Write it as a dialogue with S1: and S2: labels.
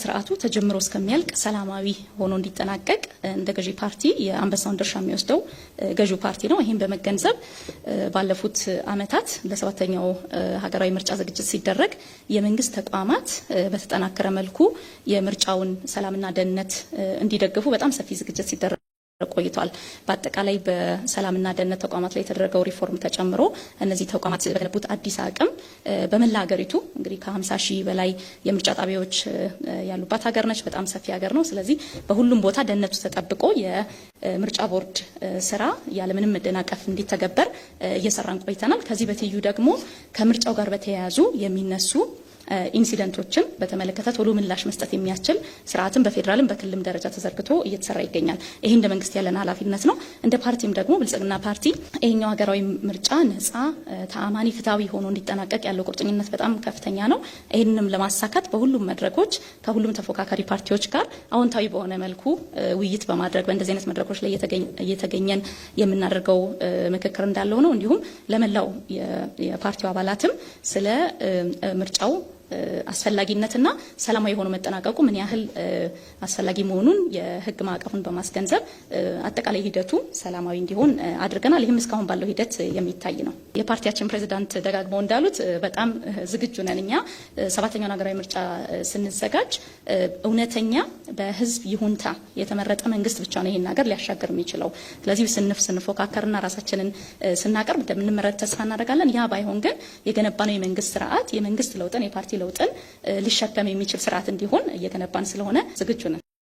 S1: ስርዓቱ ተጀምሮ እስከሚያልቅ ሰላማዊ ሆኖ እንዲጠናቀቅ እንደ ገዢ ፓርቲ የአንበሳውን ድርሻ የሚወስደው ገዢው ፓርቲ ነው። ይሄን በመገንዘብ ባለፉት አመታት ለሰባተኛው ሀገራዊ ምርጫ ዝግጅት ሲደረግ የመንግስት ተቋማት በተጠናከረ መልኩ የምርጫውን ሰላምና ደህንነት እንዲደግፉ በጣም ሰፊ ዝግጅት ሲደረግ ቆይቷል። በአጠቃላይ በሰላምና ደህንነት ተቋማት ላይ የተደረገው ሪፎርም ተጨምሮ እነዚህ ተቋማት በገነቡት አዲስ አቅም በመላ ሀገሪቱ እንግዲህ ከ50 ሺህ በላይ የምርጫ ጣቢያዎች ያሉባት ሀገር ነች። በጣም ሰፊ ሀገር ነው። ስለዚህ በሁሉም ቦታ ደህንነቱ ተጠብቆ የምርጫ ቦርድ ስራ ያለምንም መደናቀፍ እንዲተገበር እየሰራን ቆይተናል። ከዚህ በትይዩ ደግሞ ከምርጫው ጋር በተያያዙ የሚነሱ ኢንሲደንቶችን በተመለከተ ቶሎ ምላሽ መስጠት የሚያስችል ስርዓትን በፌደራልም በክልልም ደረጃ ተዘርግቶ እየተሰራ ይገኛል። ይሄ እንደ መንግስት ያለን ኃላፊነት ነው። እንደ ፓርቲም ደግሞ ብልጽግና ፓርቲ ይሄኛው ሀገራዊ ምርጫ ነፃ፣ ተአማኒ፣ ፍትሃዊ ሆኖ እንዲጠናቀቅ ያለው ቁርጠኝነት በጣም ከፍተኛ ነው። ይሄንንም ለማሳካት በሁሉም መድረኮች ከሁሉም ተፎካካሪ ፓርቲዎች ጋር አዎንታዊ በሆነ መልኩ ውይይት በማድረግ በእንደዚህ አይነት መድረኮች ላይ እየተገኘን የምናደርገው ምክክር እንዳለው ነው። እንዲሁም ለመላው የፓርቲው አባላትም ስለ ምርጫው አስፈላጊነትና ሰላማዊ ሆኖ መጠናቀቁ ምን ያህል አስፈላጊ መሆኑን የህግ ማዕቀፉን በማስገንዘብ አጠቃላይ ሂደቱ ሰላማዊ እንዲሆን አድርገናል። ይህም እስካሁን ባለው ሂደት የሚታይ ነው። የፓርቲያችን ፕሬዝዳንት ደጋግመው እንዳሉት በጣም ዝግጁ ነን። እኛ ሰባተኛውን ሀገራዊ ምርጫ ስንዘጋጅ እውነተኛ በህዝብ ይሁንታ የተመረጠ መንግስት ብቻ ነው ይሄን ሀገር ሊያሻገር የሚችለው። ስለዚህ ስንፎካከርና ራሳችንን ስናቀርብ እንደምንመረጥ ተስፋ እናደርጋለን። ያ ባይሆን ግን የገነባነው የመንግስት ስርዓት የመንግስት ለውጥን የፓርቲ ለውጥን ሊሸከም የሚችል ስርዓት እንዲሆን እየገነባን ስለሆነ ዝግጁ ነን።